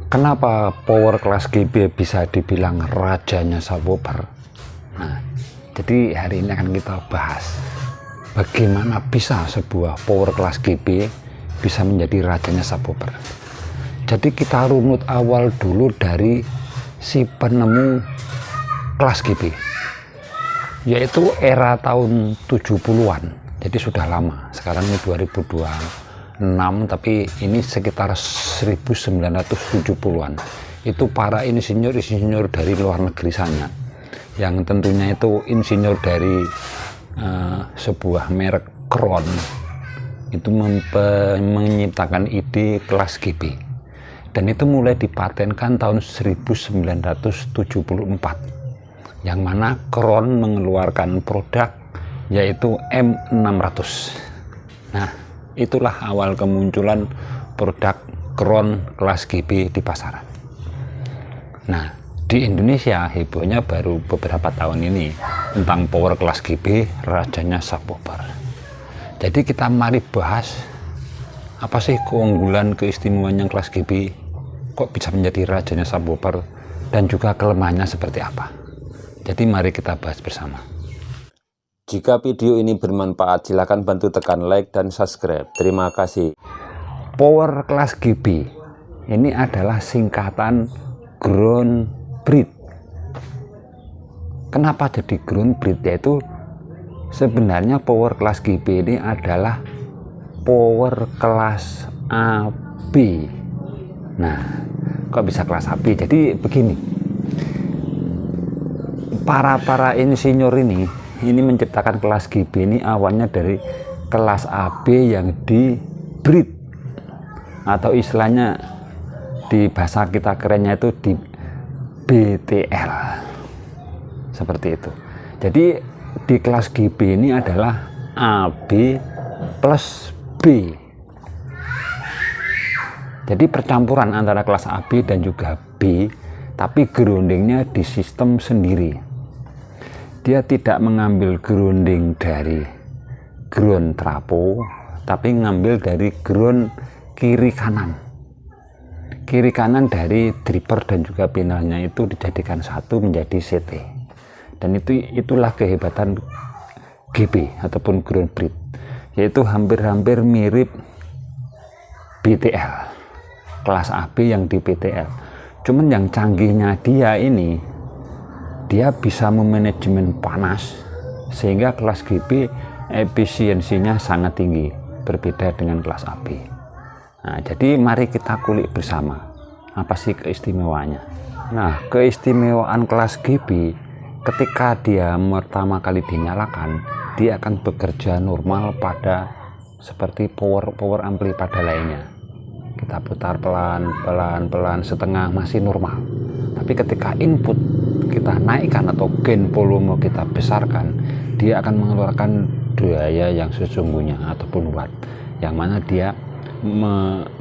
Kenapa power kelas GB bisa dibilang rajanya subwoofer? Nah, jadi hari ini akan kita bahas bagaimana bisa sebuah power kelas GB bisa menjadi rajanya subwoofer. Jadi kita runut awal dulu dari si penemu kelas GB, yaitu era tahun 70-an. Jadi sudah lama, sekarang ini 2026, tapi ini sekitar 1970-an. Itu para insinyur-insinyur dari luar negeri sana, yang tentunya itu insinyur dari sebuah merek Kron, itu menciptakan ide kelas GB. Dan itu mulai dipatenkan tahun 1974, yang mana Kron mengeluarkan produk yaitu M600. Nah, itulah awal kemunculan produk Kron kelas GB di pasaran. Nah, di Indonesia hebohnya baru beberapa tahun ini tentang power kelas GB rajanya subwoofer. Jadi kita mari bahas apa sih keunggulan keistimewaan yang kelas GB, kok bisa menjadi rajanya subwoofer, dan juga kelemahannya seperti apa. Jadi mari kita bahas bersama. Jika video ini bermanfaat, silakan bantu tekan like dan subscribe. Terima kasih. Power kelas GB ini adalah singkatan ground bridge. Kenapa jadi ground bridge? Yaitu sebenarnya power kelas GB ini adalah power kelas AB. Nah, kok bisa kelas AB? Jadi begini, para insinyur ini menciptakan kelas GB ini awalnya dari kelas AB yang di bridge, atau istilahnya di bahasa kita kerennya itu di BTL, seperti itu. Jadi di kelas GB ini adalah AB plus B. Jadi percampuran antara kelas AB dan juga B, tapi groundingnya di sistem sendiri. Dia tidak mengambil grounding dari ground trapo, tapi ngambil dari ground kiri kanan. Kiri kanan dari dripper dan juga pinalnya itu dijadikan satu menjadi CT. Dan itulah kehebatan GB ataupun ground bridge, yaitu hampir-hampir mirip BTL, kelas AB yang di BTL. Cuman yang canggihnya dia bisa memanajemen panas, sehingga kelas GB efisiensinya sangat tinggi, berbeda dengan kelas AB. Nah, jadi mari kita kulik bersama apa sih keistimewaannya. Nah, keistimewaan kelas GB ketika dia pertama kali dinyalakan, dia akan bekerja normal pada seperti power ampli pada lainnya. Kita putar pelan setengah masih normal. Tapi ketika input kita naikkan atau gain volume kita besarkan, dia akan mengeluarkan daya yang sesungguhnya ataupun watt, yang mana dia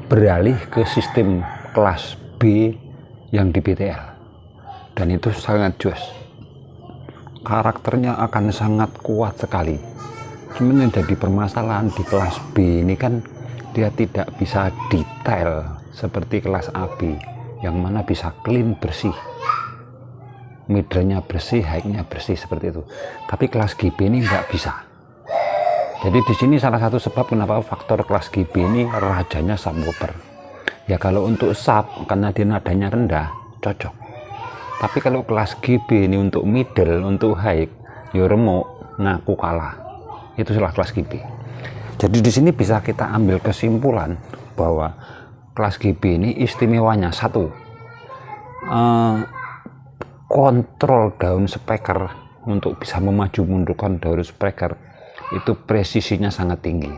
beralih ke sistem kelas B yang di BTL. Dan itu sangat jos, karakternya akan sangat kuat sekali. Cuman yang jadi permasalahan di kelas B ini kan dia tidak bisa detail seperti kelas AB, yang mana bisa clean, bersih, middle-nya bersih, high-nya bersih, seperti itu. Tapi kelas GB ini nggak bisa. Jadi di sini salah satu sebab kenapa faktor kelas GB ini rajanya subwoofer. Ya kalau untuk sub, karena dia nadanya rendah, cocok. Tapi kalau kelas GB ini untuk middle, untuk high, ya remuk, ngaku kalah. Itu salah kelas GB. Jadi di sini bisa kita ambil kesimpulan bahwa kelas GB ini istimewanya satu, kontrol daun speaker untuk bisa memaju mundurkan daun speaker itu presisinya sangat tinggi,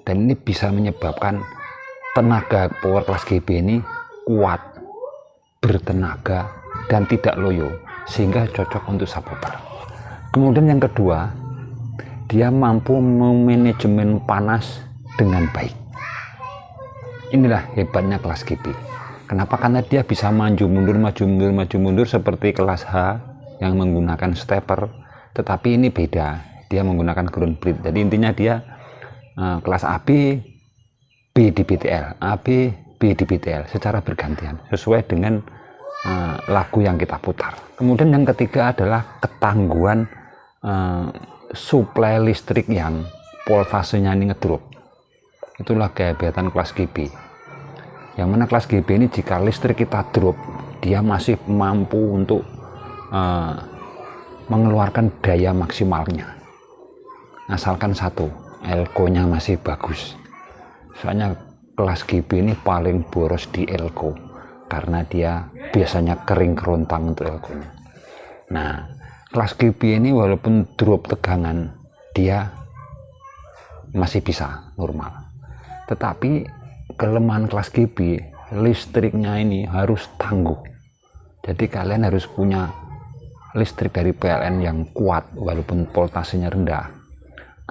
dan ini bisa menyebabkan tenaga power kelas GB ini kuat, bertenaga, dan tidak loyo, sehingga cocok untuk subwoofer. Kemudian yang kedua, dia mampu memanajemen panas dengan baik. Inilah hebatnya kelas GB. Kenapa? Karena dia bisa maju mundur seperti kelas H yang menggunakan stepper, tetapi ini beda, dia menggunakan ground bridge. Jadi intinya dia kelas AB, B di BTL, AB, BDBTL secara bergantian sesuai dengan lagu yang kita putar. Kemudian yang ketiga adalah ketangguhan suplai listrik yang voltasenya ini ngedrop. Itulah kehebatan kelas GB. Yang mana kelas GB ini jika listrik kita drop, dia masih mampu untuk mengeluarkan daya maksimalnya. Asalkan satu, elko-nya masih bagus. Soalnya kelas GB ini paling boros di elko karena dia biasanya kering kerontang untuk elko-nya. Nah, kelas GB ini walaupun drop tegangan dia masih bisa normal. Tetapi kelemahan kelas GB, listriknya ini harus tangguh. Jadi kalian harus punya listrik dari PLN yang kuat walaupun voltasenya rendah,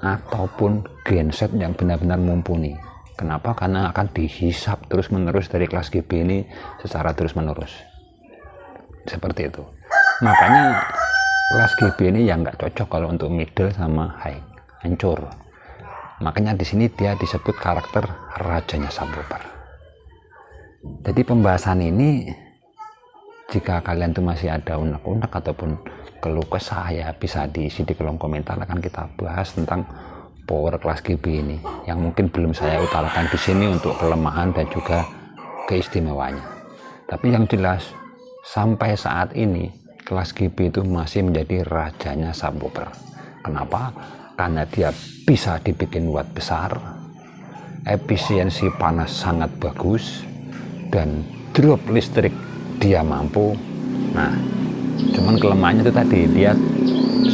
ataupun genset yang benar-benar mumpuni. Kenapa? Karena akan dihisap terus-menerus dari kelas GB ini secara terus-menerus. Seperti itu. Makanya kelas GB ini yang nggak cocok kalau untuk middle sama high, hancur. Makanya di sini dia disebut karakter rajanya subwoofer. Jadi pembahasan ini, jika kalian tuh masih ada unek-unek ataupun keluh kesah, ya bisa diisi di kolom komentar. Akan kita bahas tentang power kelas GB ini yang mungkin belum saya utarakan di sini untuk kelemahan dan juga keistimewaannya. Tapi yang jelas sampai saat ini kelas GB itu masih menjadi rajanya subwoofer. Kenapa? Karena dia bisa dibikin watt besar, efisiensi panas sangat bagus, dan drop listrik dia mampu. Nah, cuman kelemahannya itu tadi, dia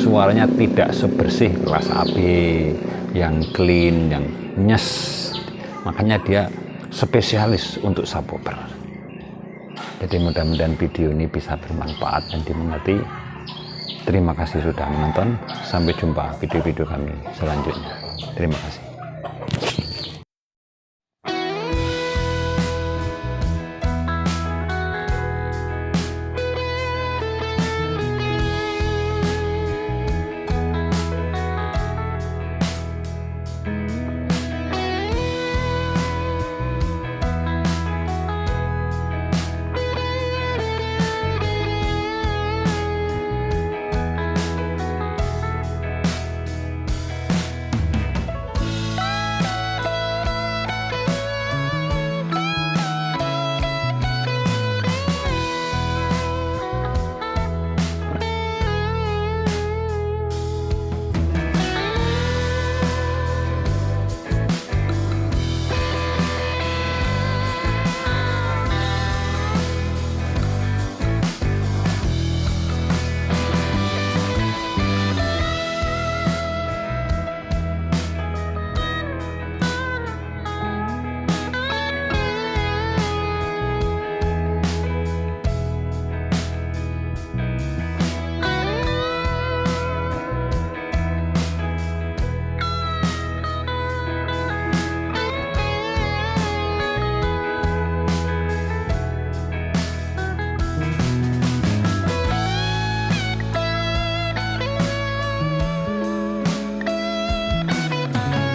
suaranya tidak sebersih kelas AB yang clean, yang nyes. Makanya dia spesialis untuk subwoofer. Jadi mudah-mudahan video ini bisa bermanfaat dan dimengerti. Terima kasih sudah menonton. Sampai jumpa video-video kami selanjutnya. Terima kasih.